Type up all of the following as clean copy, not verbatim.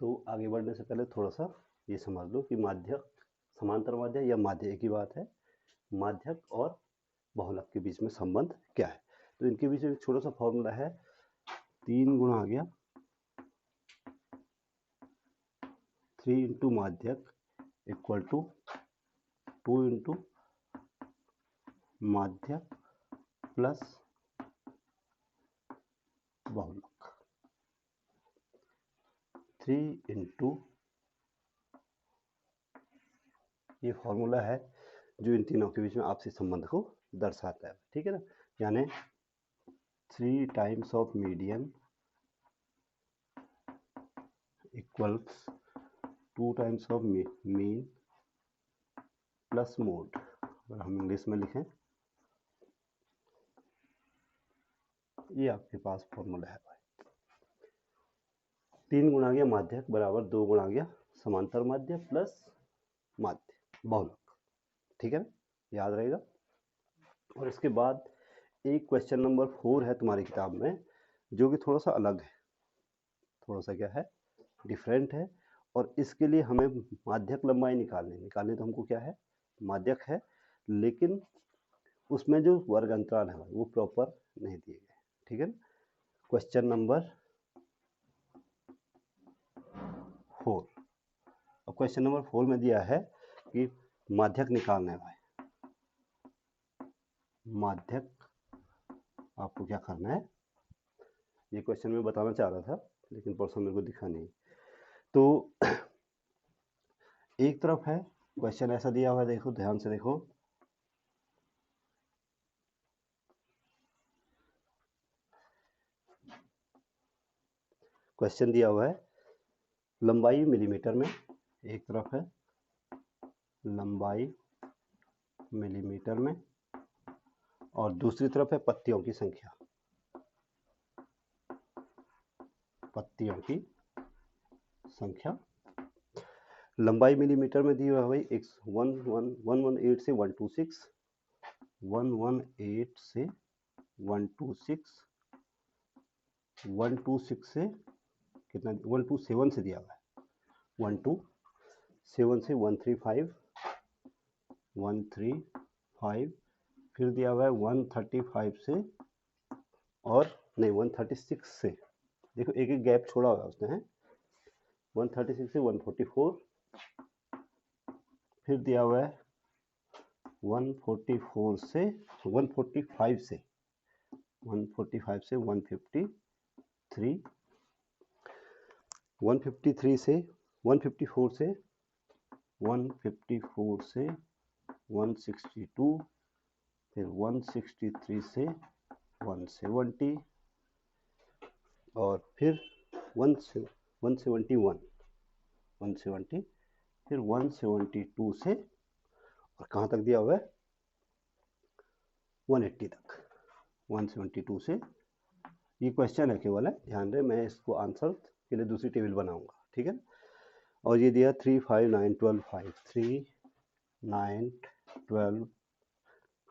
तो आगे बढ़ने से पहले थोड़ा सा ये समझ लो कि माध्यक, समांतर माध्यक या माध्य एक ही बात है। माध्यक और बहुलक के बीच में संबंध क्या है? तो इनके बीच में एक छोटा सा फॉर्मूला है, 3 गुणा आ गया 3 इंटू माध्यक इक्वल टू 2 इंटू माध्यक प्लस बहुलक। 3 इंटू, ये फॉर्मूला है जो इन तीनों के बीच में आपसी संबंध को दर्शाता है, ठीक है ना। यानी 3 times of median equals 2 times of mean plus mode. अगर हम इंग्लिश में लिखें, ये आपके पास फॉर्मूला है भाई। 3 गुणा गया माध्यक बराबर 2 गुणा गया समांतर माध्यक प्लस माध्य बहुलक, ठीक है ना, याद रहेगा। और इसके बाद एक क्वेश्चन नंबर 4 है तुम्हारी किताब में, जो कि थोड़ा सा अलग है, थोड़ा सा क्या है, डिफरेंट है। और इसके लिए हमें माध्यक लंबाई निकालनी तो हमको क्या है, माध्यक है, लेकिन उसमें जो वर्ग अंतराल है वो प्रॉपर नहीं दिए गए, ठीक है ना। क्वेश्चन नंबर 4, अब क्वेश्चन नंबर 4 में दिया है कि माध्यक निकालना है भाई। माध्यक आपको क्या करना है, ये क्वेश्चन मैं बताना चाह रहा था लेकिन परसों मेरे को दिखा नहीं। तो एक तरफ है क्वेश्चन ऐसा दिया हुआ है, देखो ध्यान से देखो, क्वेश्चन दिया हुआ है लंबाई मिलीमीटर में, एक तरफ है लंबाई मिलीमीटर में और दूसरी तरफ है पत्तियों की संख्या, पत्तियों की संख्या। लंबाई मिलीमीटर में दी हुआ है भाई 118 से 126, 118 से 126, 126 से कितना, 127 से दिया हुआ है, 127 से 135, 135, फिर दिया हुआ है 135 से, और नहीं 136 से, देखो एक एक गैप छोड़ा हुआ है उसने है, 136 से 144, फिर दिया हुआ है 144 से 145 से 145 से 153, 153 से 154 से 154 से 162, फिर 163 से 170, और फिर 171, 170, फिर 172 से, और कहाँ तक दिया हुआ है 180 तक, 172 से। ये क्वेश्चन है केवल है, ध्यान रहे, मैं इसको आंसर के लिए दूसरी टेबल बनाऊंगा, ठीक है। और ये दिया 3 5 9 12 5, 3 9 12,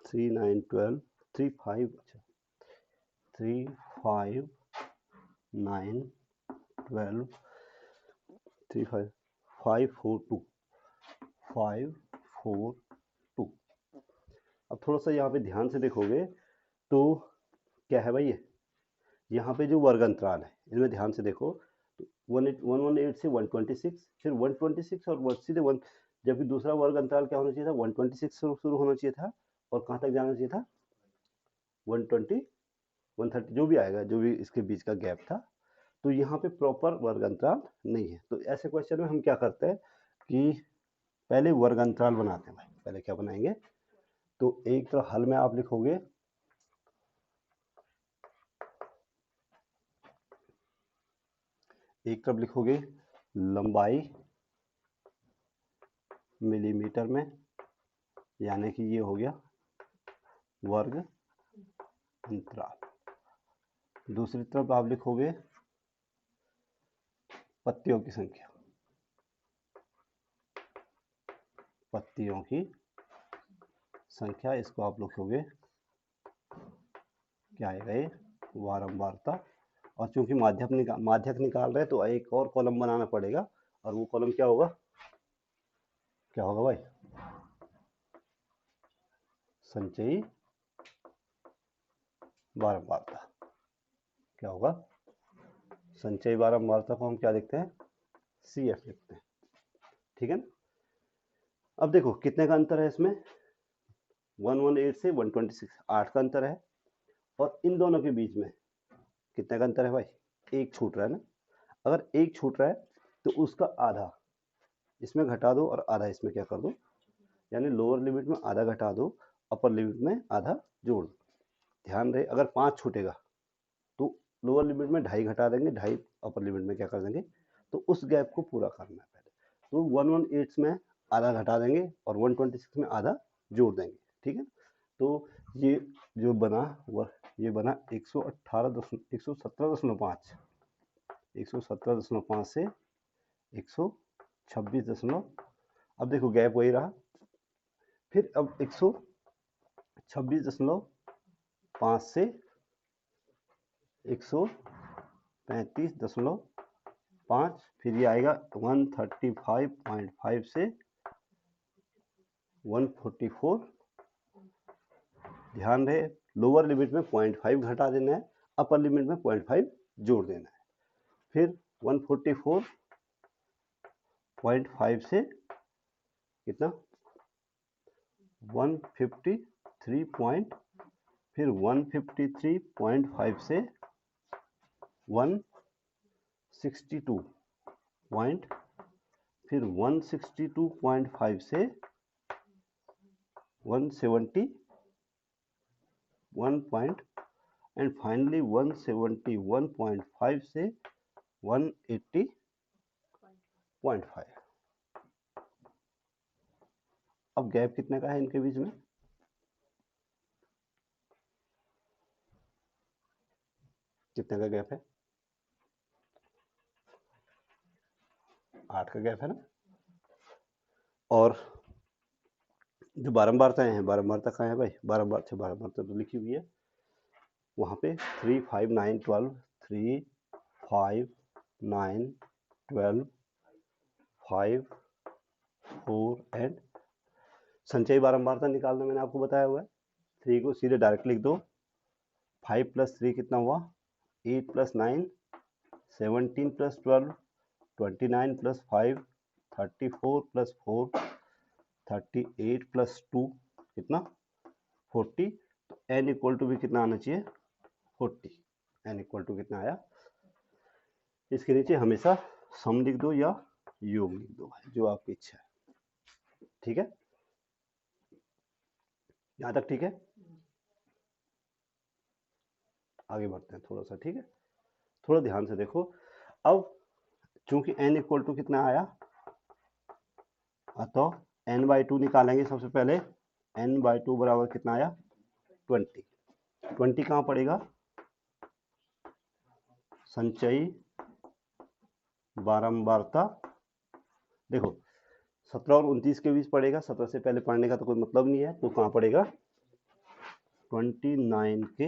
3 9 12, 3 5, अच्छा 3 5 9 12, 3 5 5 4 2, 5 4 2। अब थोड़ा सा यहाँ पे ध्यान से देखोगे तो क्या है भाई, ये यहाँ पे जो वर्ग अंतराल है इनमें ध्यान से देखो, तो 118 से 126, फिर 126 और सीधे 1, जबकि दूसरा वर्ग अंतराल क्या होना चाहिए था, 126 से शुरू होना चाहिए था और कहाँ तक जाना चाहिए था 120 130, जो भी आएगा, जो भी इसके बीच का गैप था। तो यहाँ पे प्रॉपर वर्ग अंतराल नहीं है। तो ऐसे क्वेश्चन में हम क्या करते हैं कि पहले वर्ग अंतराल बनाते हैं भाई। पहले क्या बनाएंगे, तो एक तरफ हल में आप लिखोगे एक तरफ लिखोगे लंबाई मिलीमीटर में, यानी कि ये हो गया वर्ग अंतराल। दूसरी तरफ आप लिखोगे पत्तियों की संख्या, पत्तियों की संख्या, इसको आप लिखोगे क्या आएगा, ये वारंवारता और चूंकि माध्यक निकाल रहे हैं तो एक और कॉलम बनाना पड़ेगा, और वो कॉलम क्या होगा, क्या होगा भाई, संचयी बारंबारता। क्या होगा, संचयी बारंबारता को हम क्या लिखते हैं, CF लिखते हैं। ठीक है ना। अब देखो कितने का अंतर है इसमें, 118 से 126, 8 का अंतर है। और इन दोनों के बीच में कितने का अंतर है भाई, एक छूट रहा है ना। अगर एक छूट रहा है तो उसका आधा इसमें घटा दो और आधा इसमें क्या कर दो, यानी लोअर लिमिट में आधा घटा दो, अपर लिमिट में आधा जोड़ दो। ध्यान रहे अगर 5 छूटेगा तो लोअर लिमिट में 2.5 घटा देंगे, 2.5 अपर लिमिट में क्या कर देंगे, तो उस गैप को पूरा करना है पहले। तो 118 में आधा घटा देंगे और 126 में आधा जोड़ देंगे। ठीक है। तो ये जो बना वह ये बना 117.5 से 126 अब देखो गैप वही रहा। फिर अब 126.5 से 135.5, फिर ये आएगा 135.5 से 144। ध्यान रहे लोअर लिमिट में 0.5 घटा देना है, अपर लिमिट में 0.5 जोड़ देना है। फिर 144.5 से कितना 153 फिर 153.5 से 162 फिर 162.5 से 171 एंड फाइनली 171.5 से 180.5। अब गैप कितने का है इनके बीच में, कितने का गैप है, 8 का गैप है ना। और जो बारंबारताएं हैं, बारंबारता कहाँ है भाई, बारंबारता तो लिखी हुई है वहाँ पे 3, 5, 9, 12, 3, 5, 9, 12, 5, 4 एंड संचयी बारंबारता निकालना मैंने आपको बताया हुआ है। 3 को सीधे डायरेक्ट लिख दो, 5 + 3 कितना हुआ, 8 + 9 17 + 12 29 + 5 34 + 4 38 + 2 कितना 40। तो n इक्वल टू भी कितना आना चाहिए, 40। n इक्वल टू कितना आया, इसके नीचे हमेशा सम लिख दो या योग लिख दो, जो आपकी इच्छा है। ठीक है, यहाँ तक ठीक है। आगे बढ़ते हैं थोड़ा सा। ठीक है, थोड़ा ध्यान से देखो। अब चूंकि n इक्वल टू कितना आया, तो n/2 निकालेंगे सबसे पहले। n/2 बराबर कितना आया, 20। 20 कहाँ पड़ेगा, संचयी बारंबारता। देखो 17 और 29 के बीच पड़ेगा, 17 से पहले पढ़ने का तो कोई मतलब नहीं है, तो कहाँ पड़ेगा, 29 के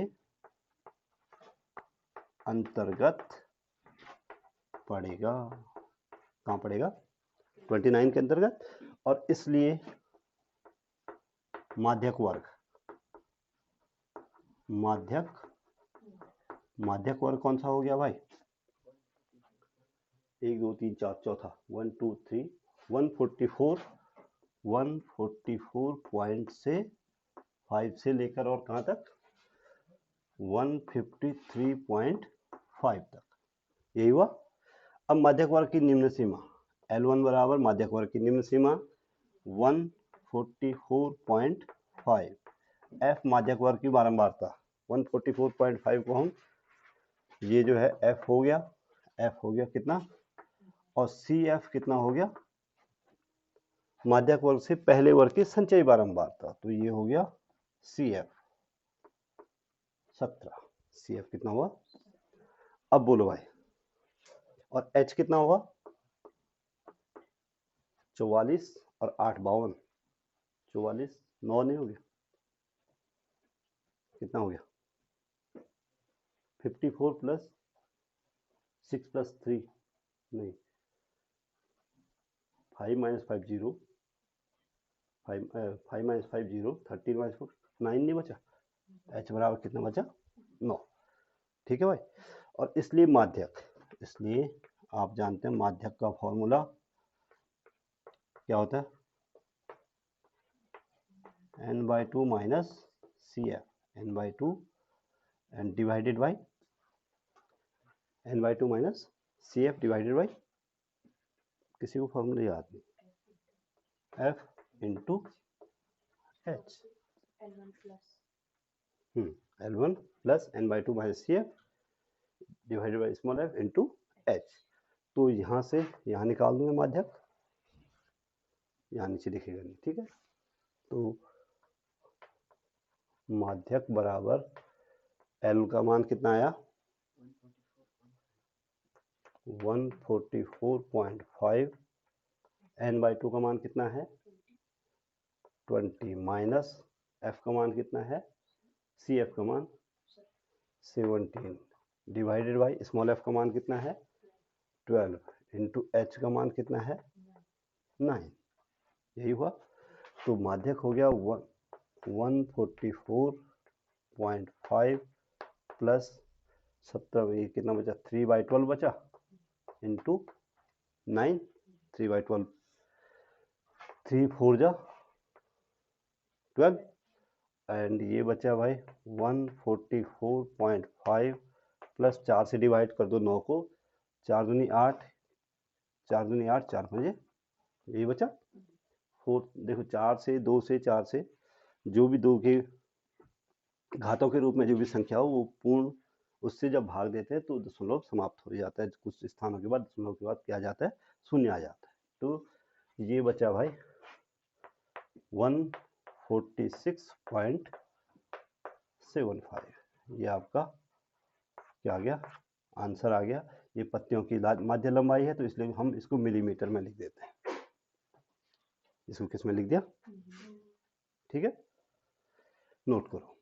अंतर्गत पड़ेगा। कहाँ पड़ेगा, 29 के अंतर्गत। और इसलिए माध्यक वर्ग कौन सा हो गया भाई, 1 2 3 4 चौथा 1 2 3 144 से 5 से लेकर और कहाँ तक 153.5 तक, यही हुआ। अब माध्यक वर्ग की निम्न सीमा L1 बराबर माध्यक वर्ग की निम्न सीमा 144.5। F माध्यक वर्ग की बारंबारता 144.5 को हम ये जो है F हो गया कितना, और CF कितना हो गया, माध्यक वर्ग से पहले वर्ग की संचयी बारंबारता, तो ये हो गया CF 17। CF कितना हुआ, अब बोलो भाई, और H कितना हुआ, 44 और 8 52, 44 9 नहीं हो गया, कितना हो गया 54 + 6 + 3 नहीं 5 - 5 0 5 - 5 0 13 - 4 9 नहीं बचा। h बराबर कितना बचा 9। ठीक है भाई। और इसलिए माध्यक, इसलिए आप जानते हैं माध्यक का फॉर्मूला क्या होता है n/2 minus CF n/2 and divided by n/2 minus CF divided by किसी को फॉर्मूला याद नहीं F into H L1 plus n/2 minus CF divided by small f into H। तो यहाँ से यहाँ निकाल दूंगा माध्यक, यहाँ नीचे दिखेगा नहीं। ठीक है, तो माध्यक बराबर L का मान कितना आया 144.5, n/2 का मान कितना है 20 माइनस F का मान कितना है CF का मान 17 डिवाइडेड बाई स्मॉल f का मान कितना है 12 इंटू H का मान कितना है 9। यही हुआ। तो माध्यक हो गया 144.5 प्लस 17, ये कितना बचा 3/12 बचा इंटू 9 3/12 3 4 जा 12 एंड ये बचा भाई 144.5 प्लस 4 से डिवाइड कर दो 9 को, 4 दूनी 8 4 दूनी 8 4 5 यही बचा 4। देखो 4 से 2 से 4 से जो भी 2 के घातों के रूप में जो भी संख्या हो वो पूर्ण उससे जब भाग देते हैं तो दशमलव समाप्त हो जाता है। कुछ स्थानों के बाद दशमलव के बाद क्या आ जाता है शून्य आ जाता है। तो ये बचा भाई 146.75, ये आपका क्या आ गया आंसर आ गया। ये पत्तियों की माध्य लंबाई है तो इसलिए हम इसको मिलीमीटर में लिख देते हैं। इसको किस में लिख दिया, ठीक है, नोट करो।